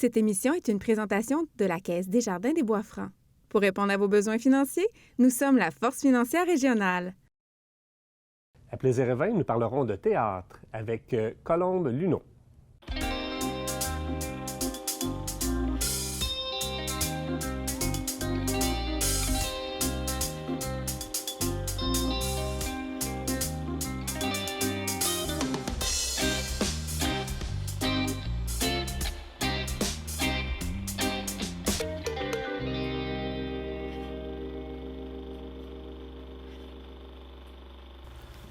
Cette émission est une présentation de la Caisse Desjardins des Bois-Francs. Pour répondre à vos besoins financiers, nous sommes la Force financière régionale. À Plaisir et Vin, nous parlerons de théâtre avec Colombe Luneau.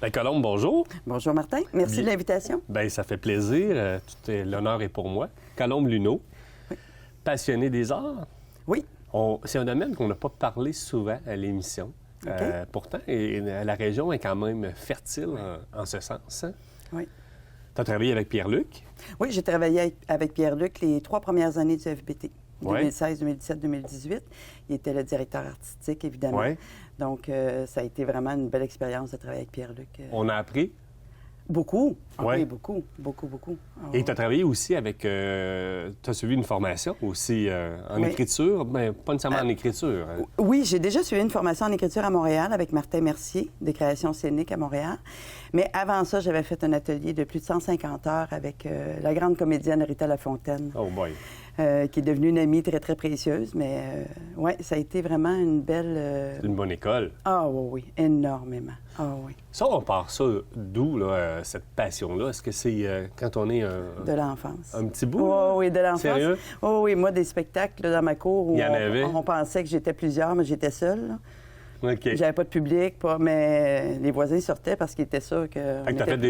Bien, Colombe, bonjour. Bonjour, Martin. Merci de l'invitation. Bien, ça fait plaisir. L'honneur est pour moi. Colombe Luneau, oui. Passionné des arts. Oui. C'est un domaine qu'on n'a pas parlé souvent à l'émission. Okay. Pourtant, la région est quand même fertile en ce sens. Hein? Oui. Tu as travaillé avec Pierre-Luc? Oui, j'ai travaillé avec Pierre-Luc les 3 premières années du FBT. Oui. 2016, 2017, 2018. Il était le directeur artistique, évidemment. Oui. Donc, ça a été vraiment une belle expérience de travailler avec Pierre-Luc. On a appris? Beaucoup. Oui, beaucoup. Et tu as travaillé aussi avec... tu as suivi une formation aussi en écriture, mais pas nécessairement en écriture. Oui, j'ai déjà suivi une formation en écriture à Montréal avec Martin Mercier, des créations scéniques à Montréal. Mais avant ça, j'avais fait un atelier de plus de 150 heures avec la grande comédienne Rita Lafontaine. Oh boy! Qui est devenue une amie très, très précieuse. Mais oui, ça a été vraiment une belle... C'est une bonne école. Ah oui, énormément. Ah oui. Ça, on part ça d'où, là, cette passion-là? Est-ce que c'est quand on est... De l'enfance. Un petit bout? Oh, oui, de l'enfance. Sérieux? Oh oui, moi, des spectacles là, dans ma cour où il y en avait? On pensait que j'étais plusieurs, mais j'étais seule. Là. OK. J'avais pas de public, mais les voisins sortaient parce qu'ils étaient sûrs que...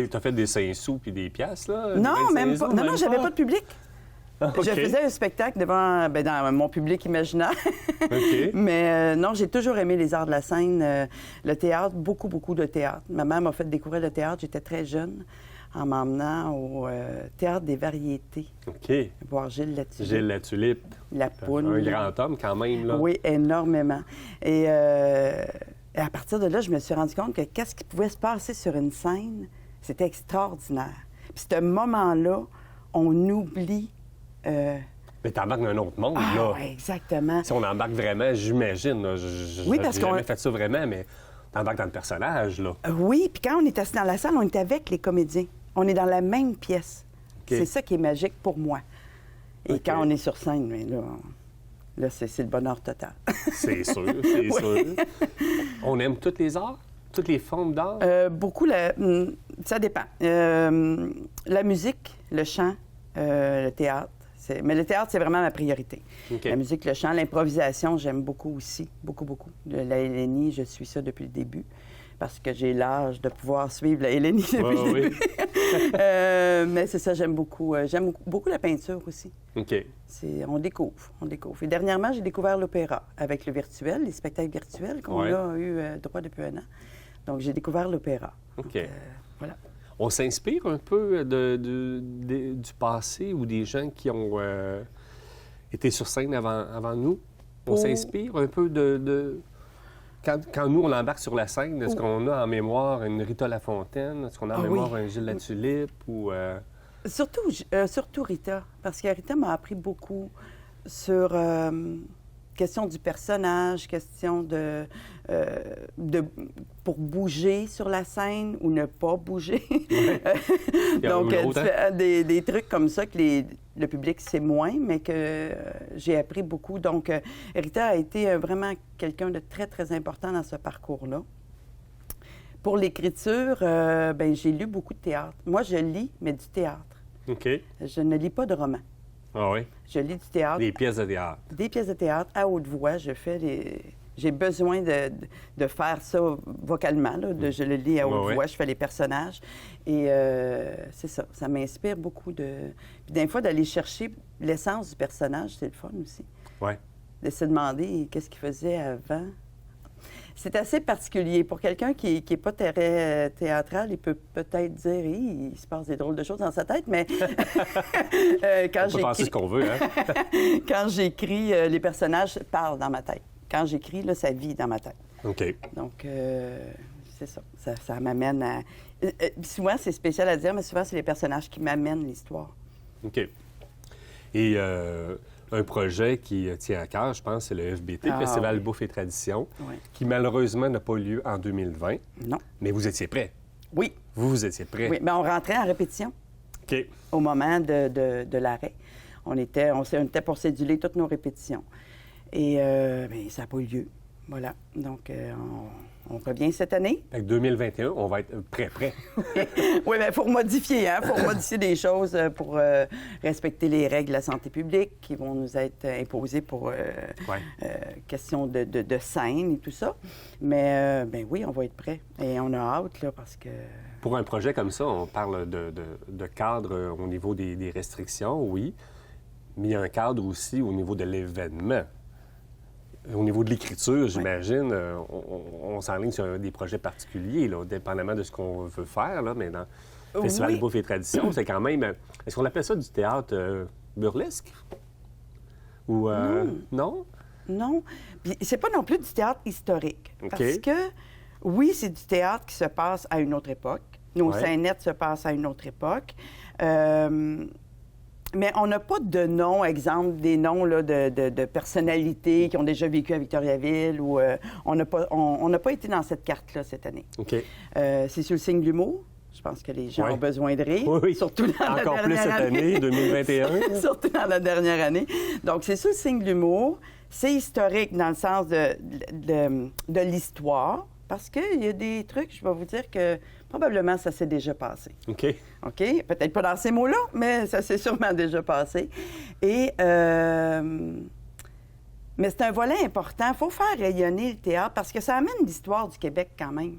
T'as fait des 5 sous puis des piastres, là? Non, même pas. Non, j'avais pas de public. Okay. Je faisais un spectacle devant dans mon public imaginaire. Okay. Mais non, j'ai toujours aimé les arts de la scène, le théâtre, beaucoup de théâtre. Ma mère m'a fait découvrir le théâtre, j'étais très jeune, en m'emmenant au Théâtre des Variétés. OK. Voir Gilles Latulippe. Gilles Latulippe. La Poune. Un grand homme, quand même, là. Oui, énormément. Et à partir de là, je me suis rendu compte que qu'est-ce qui pouvait se passer sur une scène, c'était extraordinaire. Puis ce moment-là, on oublie... Mais t'embarques dans un autre monde, là. Oui, exactement. Si on embarque vraiment, j'imagine, là, oui, parce j'ai qu'on jamais fait ça vraiment, mais t'embarques dans le personnage, là. Oui, puis quand on est assis dans la salle, on est avec les comédiens. On est dans la même pièce. Okay. C'est ça qui est magique pour moi. Et quand on est sur scène, mais là c'est le bonheur total. C'est sûr, c'est sûr. On aime toutes les arts? Toutes les formes d'art? Beaucoup, ça dépend. La musique, le chant, le théâtre. Mais le théâtre, c'est vraiment ma priorité. Okay. La musique, le chant, l'improvisation, j'aime beaucoup aussi. Beaucoup. La Hélénie, je suis ça depuis le début. Parce que j'ai l'âge de pouvoir suivre la Hélénie depuis le début. Mais c'est ça, j'aime beaucoup. J'aime beaucoup la peinture aussi. OK. On découvre. Et dernièrement, j'ai découvert l'opéra avec le virtuel, les spectacles virtuels qu'on a eu droit depuis 1 an. Donc, j'ai découvert l'opéra. OK. Donc, voilà. On s'inspire un peu du passé ou des gens qui ont été sur scène avant nous? On s'inspire un peu de... Quand nous, on embarque sur la scène, est-ce qu'on a en mémoire une Rita Lafontaine? Est-ce qu'on a en mémoire un Gilles Latulippe? Ou, Surtout Rita, parce que Rita m'a appris beaucoup sur... question du personnage, question pour bouger sur la scène ou ne pas bouger. Donc, des trucs comme ça que le public sait moins, mais que j'ai appris beaucoup. Donc, Rita a été vraiment quelqu'un de très, très important dans ce parcours-là. Pour l'écriture, j'ai lu beaucoup de théâtre. Moi, je lis, mais du théâtre. OK. Je ne lis pas de romans. Ah oui? Je lis du théâtre. Des pièces de théâtre. Des pièces de théâtre à haute voix. J'ai besoin de faire ça vocalement. Là, je le lis à haute voix, je fais les personnages. Et c'est ça. Ça m'inspire beaucoup Puis des fois, d'aller chercher l'essence du personnage, c'est le fun aussi. Oui. De se demander qu'est-ce qu'il faisait avant. C'est assez particulier. Pour quelqu'un qui n'est pas très théâtral, il peut peut-être dire il se passe des drôles de choses dans sa tête, mais quand on peut penser ce qu'on veut, hein? Quand j'écris, les personnages parlent dans ma tête. Quand j'écris, là, ça vit dans ma tête. OK. Donc, c'est ça. Ça m'amène à... souvent, c'est spécial à dire, mais souvent, c'est les personnages qui m'amènent l'histoire. OK. Et un projet qui tient à cœur, je pense, c'est le FBT, Festival Bouffe et Tradition, qui malheureusement n'a pas eu lieu en 2020. Non. Mais vous étiez prêts. Oui. Vous étiez prêts. Oui, mais on rentrait en répétition. OK. Au moment de l'arrêt. On était pour céduler toutes nos répétitions. Et bien, ça n'a pas eu lieu. Voilà. Donc, on revient cette année. Fait que 2021, on va être prêt. Oui, bien, il faut modifier, hein? Il faut modifier des choses pour respecter les règles de la santé publique qui vont nous être imposées pour question de scène et tout ça. Mais, bien oui, on va être prêt. Et on a hâte, là, parce que... Pour un projet comme ça, on parle de cadre au niveau des restrictions, oui, mais il y a un cadre aussi au niveau de l'événement. Au niveau de l'écriture, j'imagine, on s'enligne sur des projets particuliers, là, dépendamment de ce qu'on veut faire, là, mais dans le Festival Bouffe et Tradition, c'est quand même... Est-ce qu'on appelle ça du théâtre burlesque? Ou... Non? Non. Puis c'est pas non plus du théâtre historique. OK. Parce que, oui, c'est du théâtre qui se passe à une autre époque. Nos scénettes se passent à une autre époque. Mais on n'a pas de noms, exemple, des noms là, de personnalités qui ont déjà vécu à Victoriaville. Ou, on n'a pas été dans cette carte-là cette année. OK. C'est sur le signe de l'humour. Je pense que les gens ont besoin de rire. Oui. Surtout dans Encore la plus dernière cette année, 2021. Surtout dans la dernière année. Donc, c'est sur le signe de l'humour. C'est historique dans le sens de l'histoire. Parce qu'il y a des trucs, je vais vous dire que probablement ça s'est déjà passé. OK. OK? Peut-être pas dans ces mots-là, mais ça s'est sûrement déjà passé. Et, mais c'est un volet important. Il faut faire rayonner le théâtre parce que ça amène l'histoire du Québec quand même.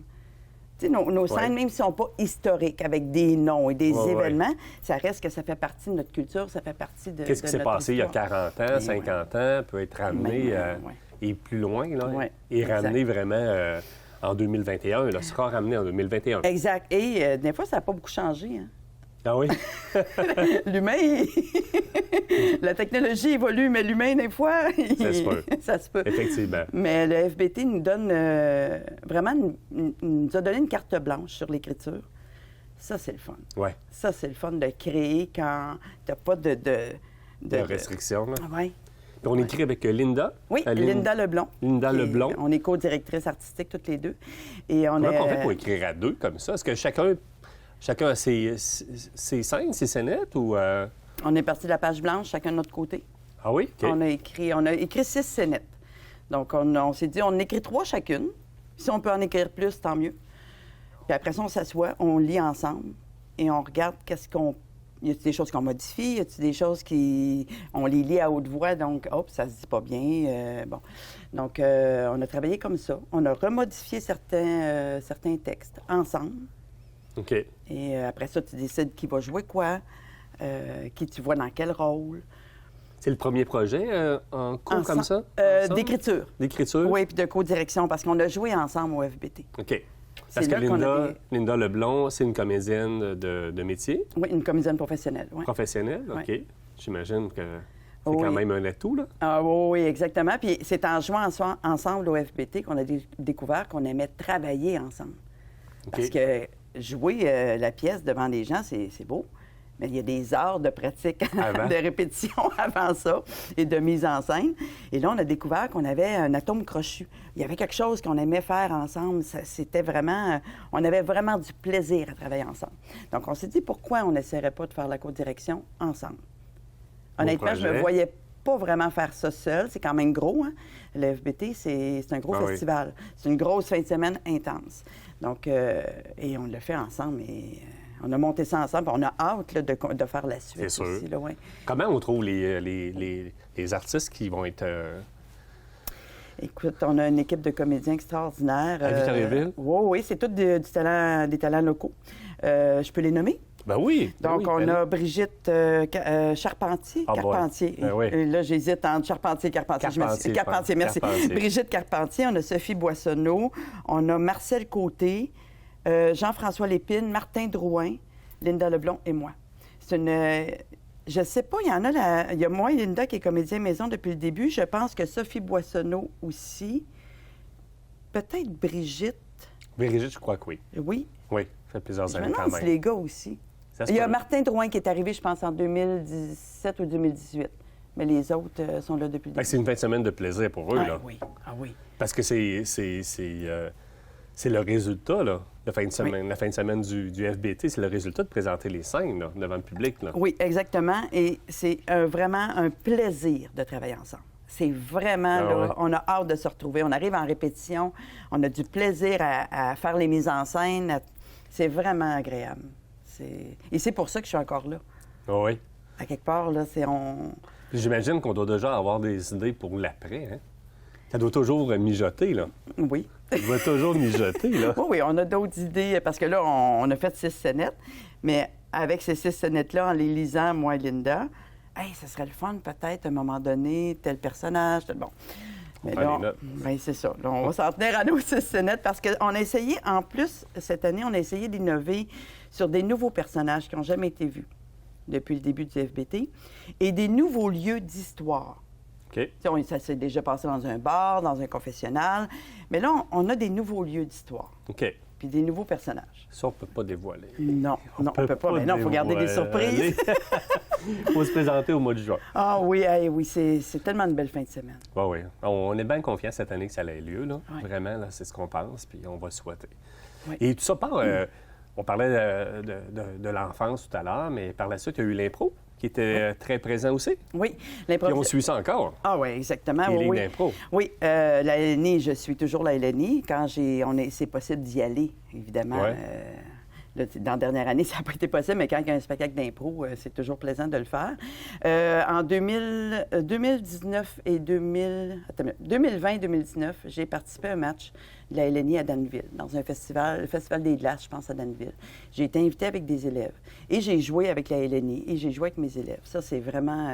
Tu sais, nos scènes, même si elles ne sont pas historiques, avec des noms et des événements, ça reste que ça fait partie de notre culture, ça fait partie de Qu'est-ce qui s'est passé histoire. il y a 40 ans, 50 ans, peut être ramené et plus loin, là, et ramené vraiment... en 2021, là, sera ramené en 2021. Exact. Et des fois, ça n'a pas beaucoup changé. Hein? Ah oui? L'humain, la technologie évolue, mais l'humain, des fois, ça se peut. Ça se peut. Effectivement. Mais le FBT nous donne vraiment, nous a donné une carte blanche sur l'écriture. Ça, c'est le fun. Oui. Ça, c'est le fun de créer quand tu n'as pas de restrictions, là. Oui. On écrit avec Linda. Oui, Linda Leblond. Linda Leblond. On est co-directrice artistique toutes les deux. Et Comment on fait pour écrire à deux comme ça? Est-ce que chacun a ses scènes, ses scénettes ou... On est parti de la page blanche, chacun de notre côté. Ah oui? OK. On a écrit 6 scénettes. Donc, on s'est dit, on écrit 3 chacune. Si on peut en écrire plus, tant mieux. Puis après ça, on s'assoit, on lit ensemble et on regarde qu'est-ce qu'on... Y a-t-il des choses qu'on modifie? Y a-t-il des choses qui... On les lit à haute voix, donc, hop, ça se dit pas bien. Bon. Donc, on a travaillé comme ça. On a remodifié certains textes ensemble. OK. Et après ça, tu décides qui va jouer quoi, qui tu vois dans quel rôle. C'est le premier projet en cours comme ça? D'écriture. D'écriture? Oui, puis de co-direction, parce qu'on a joué ensemble au FBT. OK. Parce que Linda Leblond, c'est une comédienne de métier? Oui, une comédienne professionnelle. Oui. Professionnelle? OK. Oui. J'imagine que c'est quand même un atout, là? Ah, oui, exactement. Puis c'est en jouant ensemble au FBT qu'on a découvert qu'on aimait travailler ensemble. OK. Parce que jouer la pièce devant des gens, c'est beau. Mais il y a des heures de pratique, de répétition avant ça et de mise en scène. Et là, on a découvert qu'on avait un atome crochu. Il y avait quelque chose qu'on aimait faire ensemble. C'était vraiment... On avait vraiment du plaisir à travailler ensemble. Donc, on s'est dit, pourquoi on n'essaierait pas de faire la co-direction ensemble? Honnêtement, je ne me voyais pas vraiment faire ça seul. C'est quand même gros, hein? Le FBT, c'est un gros festival. C'est une grosse fin de semaine intense. Donc, et on l'a fait ensemble et... On a monté ça ensemble, on a hâte là, de faire la suite. C'est sûr. Aussi, là, ouais. Comment on trouve les artistes qui vont être... Écoute, on a une équipe de comédiens extraordinaires. À Victoriaville? Oui, c'est tous des talents locaux. Je peux les nommer? Ben oui. Donc, on a Brigitte Charpentier. Carpentier. Ben oui. Et là, j'hésite entre Charpentier et Carpentier. Carpentier, merci. Carpentier. Brigitte Carpentier, on a Sophie Boissonneau, on a Marcel Côté, Jean-François Lépine, Martin Drouin, Linda Leblond et moi. C'est une... je sais pas, il y a moi et Linda qui est comédien maison depuis le début. Je pense que Sophie Boissonneau aussi. Peut-être Brigitte. Brigitte, je crois que oui. Oui. Oui, ça fait plusieurs années quand même. même. C'est les gars aussi. Il y a Martin Drouin qui est arrivé, je pense, en 2017 ou 2018. Mais les autres sont là depuis le début. C'est une fin de semaine de plaisir pour eux, là. Oui. Ah oui. Parce que c'est le résultat, là. La fin de semaine du FBT, c'est le résultat de présenter les scènes là, devant le public. Là. Oui, exactement. Et c'est vraiment un plaisir de travailler ensemble. C'est vraiment, on a hâte de se retrouver. On arrive en répétition, on a du plaisir à faire les mises en scène. C'est vraiment agréable. Et c'est pour ça que je suis encore là. Oui. À quelque part, là, J'imagine qu'on doit déjà avoir des idées pour l'après, hein? Ça doit toujours mijoter, là. Oui. Ça doit toujours mijoter, là. Oui, on a d'autres idées, parce que là, on a fait 6 scénettes, mais avec ces 6 scénettes-là, en les lisant, moi et Linda, ça serait le fun, peut-être, à un moment donné, tel personnage, tel... Bon. Mais là, c'est ça. Là, on va s'en tenir à nos 6 scénettes, parce qu'on a essayé, en plus, cette année, on a essayé d'innover sur des nouveaux personnages qui n'ont jamais été vus depuis le début du FBT, et des nouveaux lieux d'histoire. OK. Ça s'est déjà passé dans un bar, dans un confessionnal, mais là, on a des nouveaux lieux d'histoire. OK. Puis des nouveaux personnages. Ça, on ne peut pas dévoiler. Non, on ne peut pas. Mais non, il faut garder des surprises. Il faut se présenter au mois de juin. Ah oui, oui, c'est tellement une belle fin de semaine. Oui. On est bien confiants cette année que ça ait lieu, là. Oui. Vraiment, là, c'est ce qu'on pense, puis on va le souhaiter. Oui. Et tout ça part... On parlait de l'enfance tout à l'heure, mais par la suite, il y a eu l'impro, qui était très présent aussi. Oui, l'impro. Puis on suit ça encore. Ah oui, exactement. Les lignes oui. d'impro. Oui, la LNI, je suis toujours la LNI. Quand c'est possible d'y aller, évidemment. Ouais. Dans la dernière année, ça n'a pas été possible, mais quand il y a un spectacle d'impro, c'est toujours plaisant de le faire. En 2019 et 2020-2019, j'ai participé à un match de la LNI à Danville, dans un festival, le Festival des Glaces, je pense, à Danville. J'ai été invitée avec des élèves. Et j'ai joué avec la LNI et j'ai joué avec mes élèves. Ça, c'est vraiment...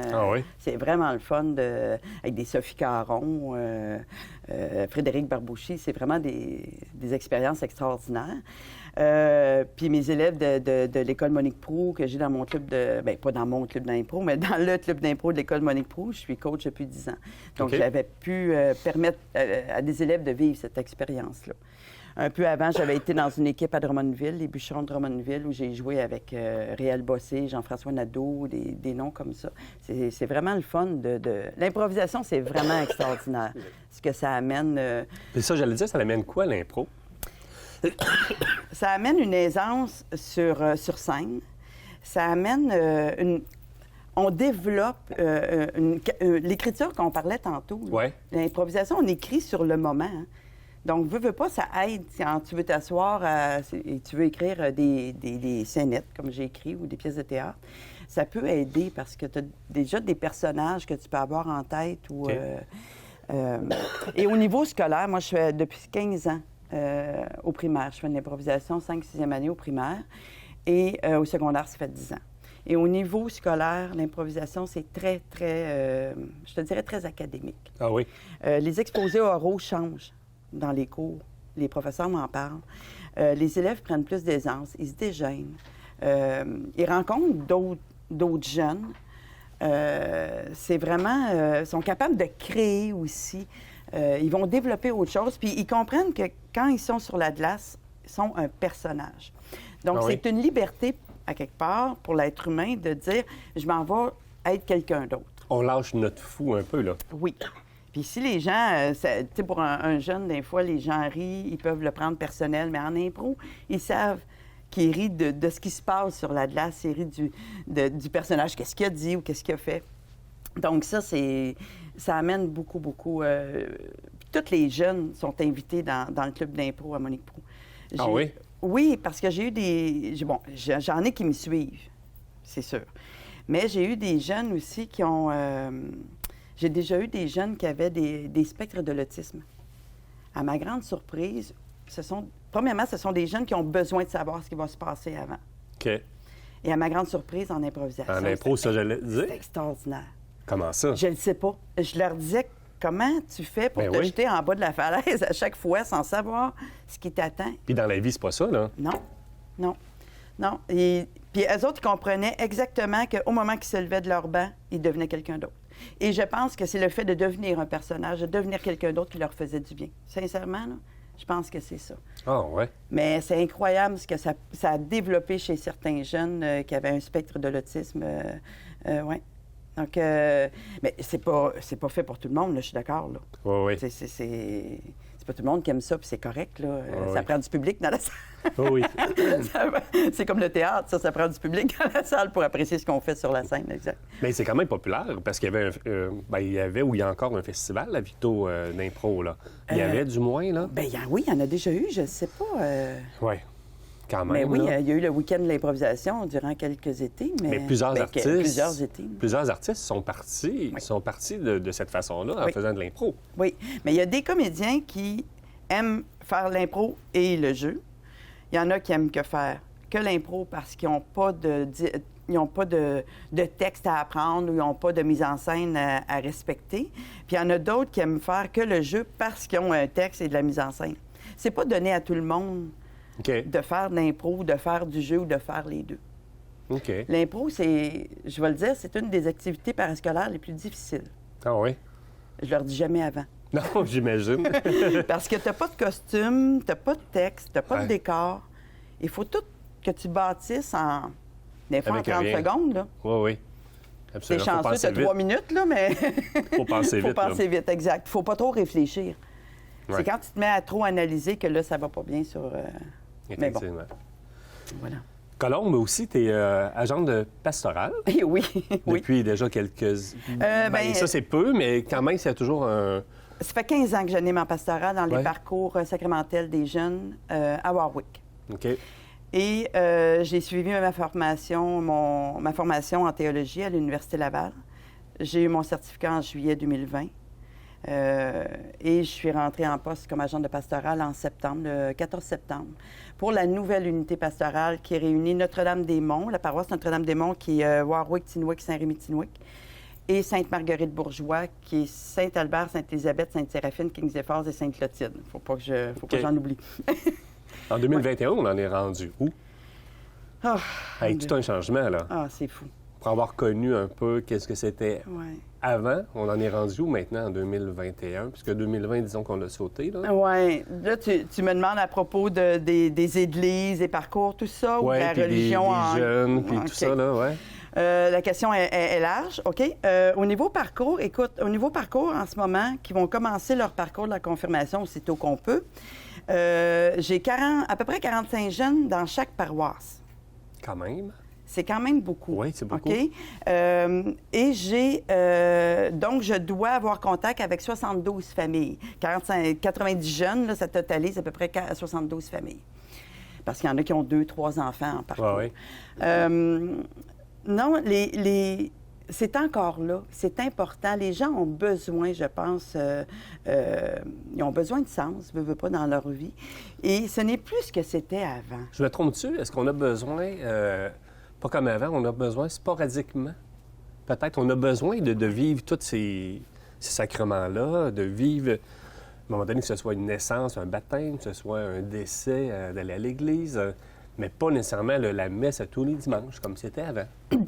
c'est vraiment le fun avec des Sophie Caron, Frédéric Barbouchi. C'est vraiment des expériences extraordinaires. Puis mes élèves de l'école Monique Proulx, que j'ai dans mon club de... Bien, pas dans mon club d'impro, mais dans le club d'impro de l'école Monique Proulx, je suis coach depuis 10 ans. Donc, j'avais pu permettre à des élèves de vivre cette expérience-là. Un peu avant, j'avais été dans une équipe à Drummondville, les Bûcherons de Drummondville, où j'ai joué avec Réal Bossé, Jean-François Nadeau, des noms comme ça. C'est vraiment le fun L'improvisation, c'est vraiment extraordinaire. Ce que ça amène... Et ça, j'allais dire, ça amène quoi, l'impro? Ça amène une aisance sur scène. Ça amène on développe l'écriture qu'on parlait tantôt. Ouais. L'improvisation, on écrit sur le moment. Hein. Donc, veux pas, ça aide quand tu veux t'asseoir et tu veux écrire des scénettes, comme j'ai écrit, ou des pièces de théâtre. Ça peut aider parce que tu as déjà des personnages que tu peux avoir en tête. Et au niveau scolaire, moi, je fais depuis 15 ans au primaire. Je fais de l'improvisation 5e, 6e année au primaire. Et au secondaire, ça fait 10 ans. Et au niveau scolaire, l'improvisation, c'est très, très, je te dirais, très académique. Ah oui? Les exposés oraux changent dans les cours. Les professeurs m'en parlent. Les élèves prennent plus d'aisance. Ils se dégênent. Ils rencontrent d'autres jeunes. C'est vraiment... sont capables de créer aussi. Ils vont développer autre chose. Puis ils comprennent que quand ils sont sur la glace, ils sont un personnage. Donc, c'est une liberté, à quelque part, pour l'être humain, de dire « je m'en vais être quelqu'un d'autre ». On lâche notre fou un peu, là. Oui. Puis si les gens, tu sais, pour un jeune, des fois, les gens rient, ils peuvent le prendre personnel, mais en impro, ils savent qu'il rit de ce qui se passe sur la glace, il rit du personnage, qu'est-ce qu'il a dit ou qu'est-ce qu'il a fait. Donc ça amène beaucoup, beaucoup... tous les jeunes sont invités dans le club d'impro à Monique Proulx. Ah oui? Oui, parce que j'ai eu des... Bon, j'en ai qui me suivent, c'est sûr. Mais j'ai eu des jeunes aussi qui ont... J'ai déjà eu des jeunes qui avaient des spectres de l'autisme. À ma grande surprise, premièrement, ce sont des jeunes qui ont besoin de savoir ce qui va se passer avant. OK. Et à ma grande surprise, en improvisation... En impro, ça, j'allais dire? C'est extraordinaire. Comment ça? Je ne le sais pas. Je leur disais, comment tu fais pour te jeter en bas de la falaise à chaque fois sans savoir ce qui t'attend? Puis dans la vie, c'est pas ça, là? Non. Et puis eux autres, ils comprenaient exactement qu'au moment qu'ils se levaient de leur banc, ils devenaient quelqu'un d'autre. Et je pense que c'est le fait de devenir un personnage, de devenir quelqu'un d'autre qui leur faisait du bien. Sincèrement, là, Je pense que c'est ça. Ah, ouais. Mais c'est incroyable ce que ça a développé chez certains jeunes qui avaient un spectre de l'autisme. Oui. Donc, mais c'est pas fait pour tout le monde, là, je suis d'accord. Là. Oui, oui. C'est pas tout le monde qui aime ça, puis c'est correct. Là. Ça oui. prend du public dans la salle. Oui. C'est comme le théâtre, ça prend du public dans la salle pour apprécier ce qu'on fait sur la scène, exact. Mais c'est quand même populaire, parce qu'il y avait, il y avait ou il y a encore un festival, la Victo d'impro, là. Il y avait du moins, là? Bien, oui, il y en a déjà eu, je ne sais pas. Oui, quand même. Mais oui, là. il y a eu le week-end de l'improvisation durant quelques étés. Mais plusieurs artistes. Plusieurs étés. Plusieurs artistes sont partis de cette façon-là, en faisant de l'impro. Oui, mais il y a des comédiens qui aiment faire l'impro et le jeu. Il y en a qui aiment faire que l'impro parce qu'ils n'ont pas de texte à apprendre ou ils n'ont pas de mise en scène à respecter. Puis il y en a d'autres qui aiment faire que le jeu parce qu'ils ont un texte et de la mise en scène. C'est pas donné à tout le monde de faire de l'impro, de faire du jeu ou de faire les deux. OK. L'impro, je vais le dire, c'est une des activités parascolaires les plus difficiles. Ah oui? Je leur dis jamais avant. Non, j'imagine. Parce que tu n'as pas de costume, tu n'as pas de texte, tu n'as pas de décor. Il faut tout que tu bâtisses des fois en 30 secondes. Là. Oui, oui. Absolument. C'est chanceux, tu as 3 minutes, là, mais faut penser vite. Faut penser vite, exact. Il ne faut pas trop réfléchir. Ouais. C'est quand tu te mets à trop analyser que là, ça va pas bien sur... Effectivement. Mais bon. Voilà. Colombe aussi, tu es agente de pastorale. Oui. Depuis déjà quelques... ça, c'est peu, mais quand même, c'est toujours un... Ça fait 15 ans que j'anime en pastorale dans les parcours sacramentels des jeunes à Warwick. OK. Et j'ai suivi ma formation en théologie à l'Université Laval. J'ai eu mon certificat en juillet 2020. Et je suis rentrée en poste comme agente de pastorale en septembre, le 14 septembre, pour la nouvelle unité pastorale qui réunit Notre-Dame-des-Monts, la paroisse Notre-Dame-des-Monts qui est Warwick, Tinwick, Saint-Rémy-Tinwick, et Sainte-Marguerite-Bourgeois qui est Sainte-Albert, Sainte-Élisabeth, Sainte-Séraphine, Kings-et-Falls et Sainte-Clotilde. Faut pas que j'en oublie. En 2021, on en est rendu où? Tout un changement, là. Ah, c'est fou. Pour avoir connu un peu qu'est-ce que c'était avant, on en est rendu où maintenant en 2021? Puisque 2020, disons qu'on l'a sauté, là. Oui. Là, tu me demandes à propos des églises, des parcours, tout ça, ou de la religion des jeunes, puis tout ça, là, oui. La question est large, OK? Au niveau parcours, en ce moment, qui vont commencer leur parcours de la confirmation aussitôt qu'on peut, j'ai à peu près 45 jeunes dans chaque paroisse. Quand même. C'est quand même beaucoup. Oui, c'est beaucoup. OK? Et donc, je dois avoir contact avec 72 familles. 90 jeunes, là, ça totalise à peu près 72 familles. Parce qu'il y en a qui ont 2-3 enfants en parcours. Non, c'est encore là. C'est important. Les gens ont besoin, je pense, ils ont besoin de sens, veut pas, dans leur vie. Et ce n'est plus ce que c'était avant. Je me trompe-tu? Est-ce qu'on a besoin, pas comme avant, on a besoin sporadiquement? Peut-être on a besoin de vivre tous ces sacrements-là, de vivre, à un moment donné, que ce soit une naissance, un baptême, que ce soit un décès, d'aller à l'église... mais pas nécessairement la messe à tous les dimanches, comme c'était avant.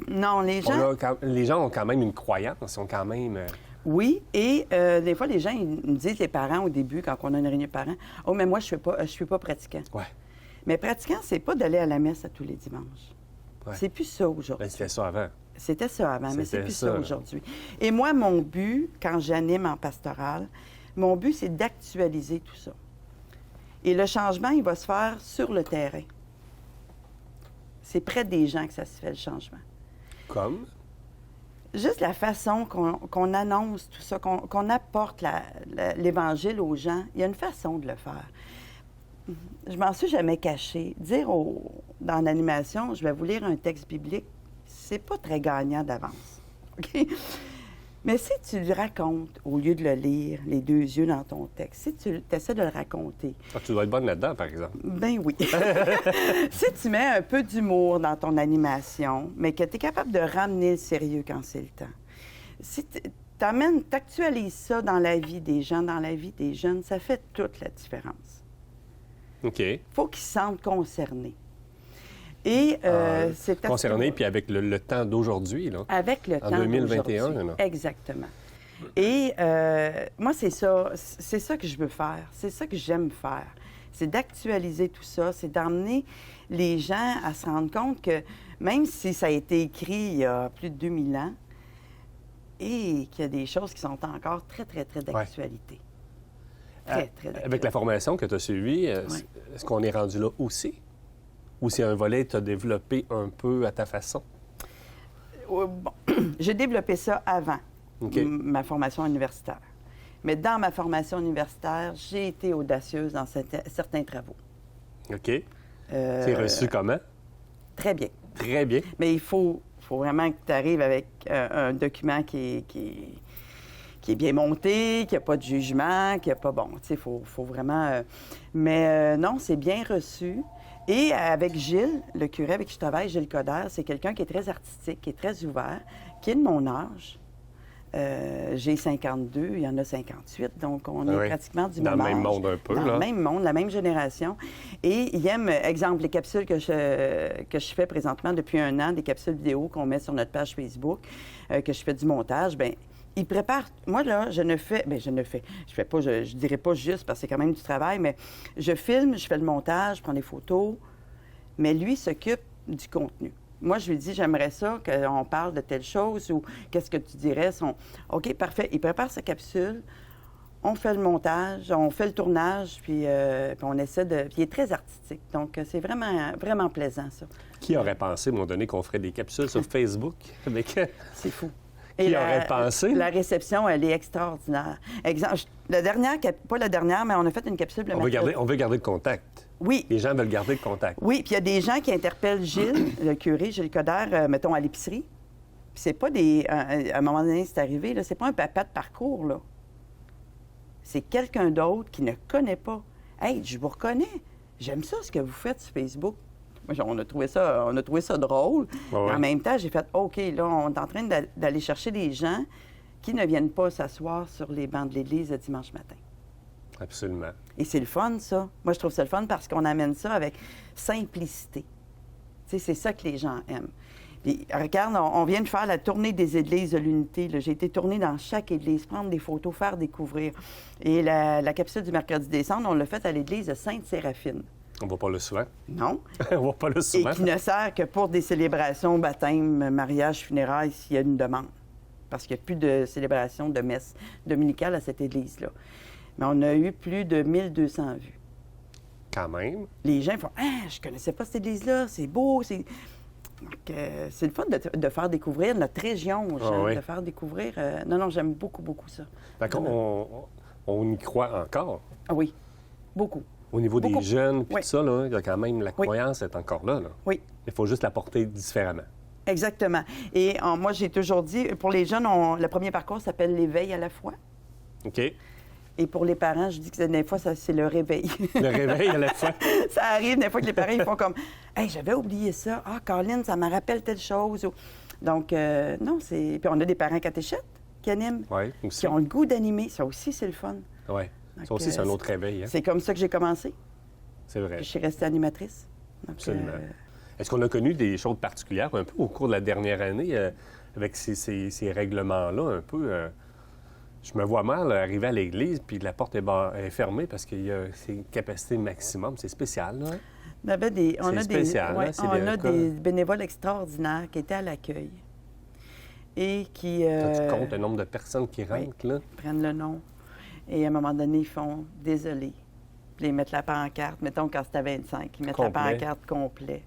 Non, les gens ont quand même une croyance, ils sont quand même... Oui, et des fois, les gens, ils me disent, les parents, au début, quand on a une réunion de parents, « Oh, mais moi, je suis pas pratiquant. » Ouais. Mais pratiquant, c'est pas d'aller à la messe à tous les dimanches. Ouais. C'est plus ça aujourd'hui. Ben, c'était ça avant. C'était ça avant, mais c'est plus ça aujourd'hui. Et moi, mon but, quand j'anime en pastoral, mon but, c'est d'actualiser tout ça. Et le changement, il va se faire sur le terrain. C'est près des gens que ça se fait, le changement. Comme? Juste la façon qu'on annonce tout ça, qu'on apporte l'Évangile aux gens, il y a une façon de le faire. Je m'en suis jamais cachée. Dire dans l'animation, je vais vous lire un texte biblique, c'est pas très gagnant d'avance. OK? Mais si tu le racontes, au lieu de le lire, les deux yeux dans ton texte, si tu essaies de le raconter... Ah, tu dois être bonne là-dedans, par exemple. Ben oui. Si tu mets un peu d'humour dans ton animation, mais que tu es capable de ramener le sérieux quand c'est le temps, si tu actualises ça dans la vie des gens, dans la vie des jeunes, ça fait toute la différence. OK. Il faut qu'ils se sentent concernés. Et c'est concerné, puis avec le temps d'aujourd'hui, là. Avec le temps d'aujourd'hui. En 2021, là. Exactement. Et moi, c'est ça que je veux faire. C'est ça que j'aime faire. C'est d'actualiser tout ça, c'est d'emmener les gens à se rendre compte que même si ça a été écrit il y a plus de 2000 ans, et qu'il y a des choses qui sont encore très, très, très d'actualité. Très, très d'actualité. Avec la formation que tu as suivie, est-ce qu'on est rendu là aussi? Ou c'est un volet que tu as développé un peu à ta façon? Bon, j'ai développé ça avant ma formation universitaire. Mais dans ma formation universitaire, j'ai été audacieuse dans certains travaux. OK. C'est reçu comment? Très bien. Très bien. Mais il faut vraiment que tu arrives avec un document qui est bien monté, qui n'a pas de jugement, qui n'a pas... Bon, tu sais, il faut vraiment... Mais non, c'est bien reçu. Et avec Gilles, le curé avec qui je travaille, Gilles Coderre, c'est quelqu'un qui est très artistique, qui est très ouvert, qui est de mon âge. J'ai 52, il y en a 58, donc on est pratiquement du même âge. Dans le même monde un peu, Dans le même monde, la même génération. Et il aime, exemple, les capsules que je fais présentement depuis 1 an, des capsules vidéo qu'on met sur notre page Facebook, que je fais du montage, bien, il prépare... Moi, là, je fais pas, je dirais pas juste parce que c'est quand même du travail, mais je filme, je fais le montage, je prends des photos, mais lui s'occupe du contenu. Moi, je lui dis, j'aimerais ça qu'on parle de telle chose ou qu'est-ce que tu dirais? OK, parfait. Il prépare sa capsule, on fait le montage, on fait le tournage, puis on essaie de... Puis il est très artistique. Donc, c'est vraiment, vraiment plaisant, ça. Qui aurait pensé, à un moment donné, qu'on ferait des capsules sur Facebook avec... C'est fou. Qui aurait pensé? La réception, elle est extraordinaire. Exemple, pas la dernière, mais on a fait une capsule le mercredi. On veut garder le contact. Oui. Les gens veulent garder le contact. Oui, puis il y a des gens qui interpellent Gilles, le curé, Gilles Coderre, mettons, à l'épicerie. Puis c'est pas des... à un moment donné, c'est arrivé, là, c'est pas un papa de parcours, là. C'est quelqu'un d'autre qui ne connaît pas. « Hey, je vous reconnais. J'aime ça, ce que vous faites sur Facebook. » Moi, on a trouvé ça drôle. Ouais. En même temps, j'ai fait, OK, là, on est en train d'aller chercher des gens qui ne viennent pas s'asseoir sur les bancs de l'Église le dimanche matin. Absolument. Et c'est le fun, ça. Moi, je trouve ça le fun parce qu'on amène ça avec simplicité. Tu sais, c'est ça que les gens aiment. Puis, regarde, on vient de faire la tournée des églises de l'Unité. J'ai été tournée dans chaque église, prendre des photos, faire découvrir. Et la capsule du mercredi décembre, on l'a faite à l'église de Sainte-Séraphine. On va pas là souvent. Non. On va pas là souvent. Et qui ne sert que pour des célébrations, baptême, mariage, funérailles, s'il y a une demande. Parce qu'il n'y a plus de célébration de messe dominicale à cette église-là. Mais on a eu plus de 1200 vues. Quand même. Les gens font « Ah, je connaissais pas cette église-là, c'est beau, c'est... » Donc, c'est le fun de faire découvrir notre région aux gens, de faire découvrir... Non, j'aime beaucoup, beaucoup ça. Fait on y croit encore. Ah oui, beaucoup. Au niveau des jeunes, puis tout ça, là, il y a quand même la croyance est encore là. Oui. Il faut juste la porter différemment. Exactement. Et moi, j'ai toujours dit, pour les jeunes, le premier parcours s'appelle l'éveil à la foi. OK. Et pour les parents, je dis que des fois, c'est le réveil. Le réveil à la fois. Ça arrive des fois que les parents ils font comme « Hey, j'avais oublié ça. Ah, Caroline, ça me rappelle telle chose. » Donc, non, c'est... Puis on a des parents catéchètes qui animent, qui ont le goût d'animer. Ça aussi, c'est le fun. Oui. Ça aussi, c'est un autre réveil. Hein? C'est comme ça que j'ai commencé. C'est vrai. Puis je suis restée animatrice. Donc, absolument. Est-ce qu'on a connu des choses particulières un peu au cours de la dernière année avec ces règlements-là un peu? Je me vois mal arriver à l'église puis la porte est fermée parce qu'il y a une capacité maximum. C'est spécial, là. On a des bénévoles extraordinaires qui étaient à l'accueil et qui... Tu comptes le nombre de personnes qui rentrent, là? Ils prennent le nom. Et à un moment donné, ils font « Désolé ». Puis ils mettent la pancarte. Mettons, quand c'était 25, ils mettent la pancarte complet.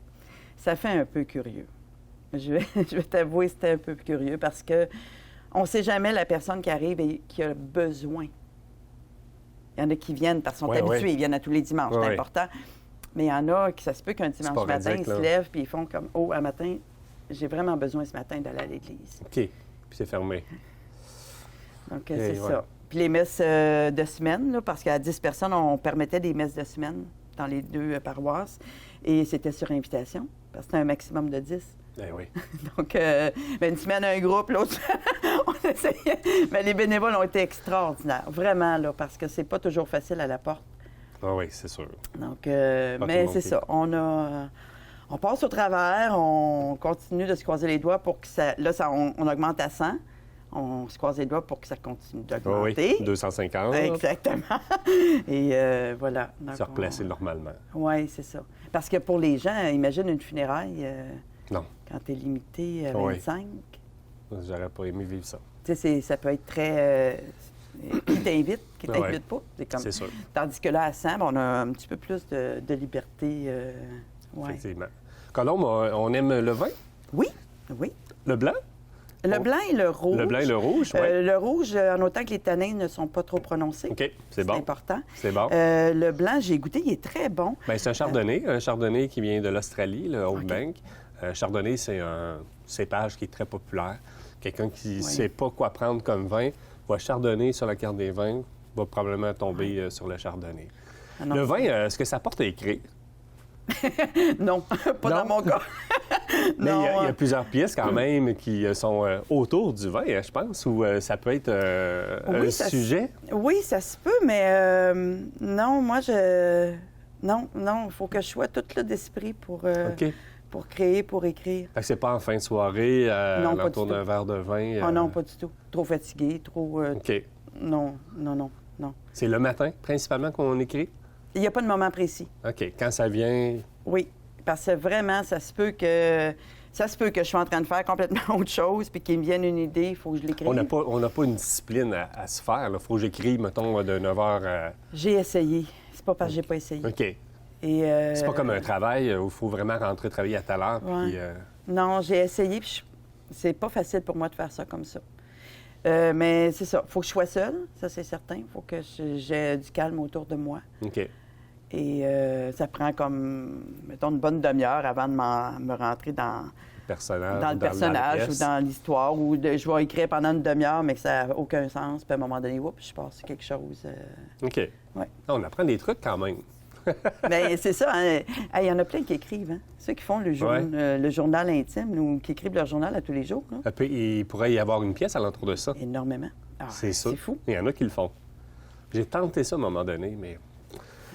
Ça fait un peu curieux. Je vais t'avouer, c'était un peu curieux parce que on ne sait jamais la personne qui arrive et qui a besoin. Il y en a qui viennent parce qu'ils sont habitués. Ils viennent à tous les dimanches, c'est important. Mais il y en a qui, ça se peut qu'un dimanche matin, ils se lèvent puis ils font comme « Oh, un matin, j'ai vraiment besoin ce matin d'aller à l'église. » OK. Puis c'est fermé. Donc, c'est ça. Puis les messes de semaine, là, parce qu'à 10 personnes, on permettait des messes de semaine dans les 2 paroisses. Et c'était sur invitation, parce que c'était un maximum de 10. Eh oui. Donc, une semaine, un groupe, l'autre, on essayait. Mais les bénévoles ont été extraordinaires, vraiment, là, parce que c'est pas toujours facile à la porte. Ah oui, c'est sûr. Donc, mais c'est ça. On passe au travers, on continue de se croiser les doigts pour que ça... Là, on augmente à 100. On se croise les doigts pour que ça continue d'augmenter. Oui, 250. Exactement. Et voilà. Se replacer normalement. Oui, c'est ça. Parce que pour les gens, imagine une funéraille non. Quand tu es limité à 25. J'aurais pas aimé vivre ça. Tu sais, ça peut être très... qui t'invite pas. C'est sûr. Tandis que là, à 100, on a un petit peu plus de liberté. Effectivement. Colombe, on aime le vin? Oui, oui. Le blanc? Le blanc et le rouge. Le blanc et le rouge, oui. Le rouge, en autant que les tanins ne sont pas trop prononcés. OK, c'est bon. C'est important. C'est bon. Le blanc, j'ai goûté, il est très bon. Bien, c'est un chardonnay qui vient de l'Australie, le Oakbank. Chardonnay, c'est un cépage qui est très populaire. Quelqu'un qui ne sait pas quoi prendre comme vin, va chardonnay sur la carte des vins, va probablement tomber sur le chardonnay. Ah non, le vin, est-ce que ça porte à écrire? Non, pas dans mon cas. Mais il y a plusieurs pièces quand même qui sont autour du vin, je pense, où ça peut être un sujet. Oui, ça se peut, mais non, moi, Non, il faut que je sois toute là d'esprit pour créer, pour écrire. Fait que c'est pas en fin de soirée, autour d'un verre de vin? Ah non, pas du tout. Trop fatigué, trop... OK. Non. C'est le matin, principalement, qu'on écrit? Il n'y a pas de moment précis. OK. Quand ça vient... Oui, parce que vraiment, ça se peut que je sois en train de faire complètement autre chose puis qu'il me vienne une idée, il faut que je l'écrive. On n'a pas une discipline à se faire. Il faut que j'écrive, mettons, de 9 h à... J'ai essayé. C'est pas parce que j'ai pas essayé. OK. Et c'est pas comme un travail où il faut vraiment rentrer travailler à telle heure. Ouais. Puis, Non, j'ai essayé, puis c'est pas facile pour moi de faire ça comme ça. Mais c'est ça. Il faut que je sois seule, ça c'est certain. Il faut que j'ai du calme autour de moi. OK. Et ça prend comme, mettons, une bonne demi-heure avant de me rentrer dans le personnage ou dans l'histoire. Ou je vais écrire pendant une demi-heure, mais que ça n'a aucun sens. Puis à un moment donné, je passe sur quelque chose. OK. Ouais. On apprend des trucs quand même. Bien, c'est ça. Hein? Il y en a plein qui écrivent. Hein? Ceux qui font le journal intime ou qui écrivent leur journal à tous les jours. Là. Il pourrait y avoir une pièce alentour de ça. Énormément. Ah, c'est ça. C'est fou. Il y en a qui le font. J'ai tenté ça à un moment donné, mais...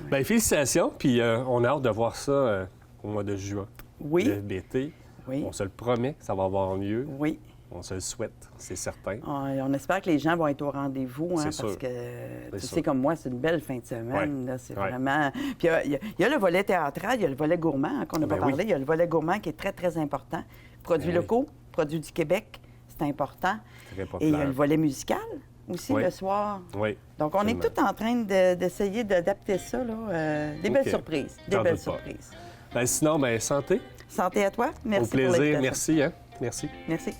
Oui. Bien, félicitations. Puis on a hâte de voir ça au mois de juin. Oui. L'été. Oui. On se le promet que ça va avoir lieu. Oui. On se le souhaite, c'est certain. On espère que les gens vont être au rendez-vous, hein, parce sûr. que, tu sais, comme moi, c'est une belle fin de semaine. Là, c'est vraiment... Puis il y a le volet théâtral, il y a le volet gourmand, hein, qu'on n'a pas parlé. Il y a le volet gourmand qui est très, très important. Produits locaux, produits du Québec, c'est important. Très populaire. Et il y a le volet musical aussi le soir. Oui. Donc, on est tous en train d'essayer d'adapter ça, là. Des belles surprises. Des belles surprises. Bien, sinon, santé. Santé à toi. Merci. Au plaisir. Merci. Hein? Merci. Merci.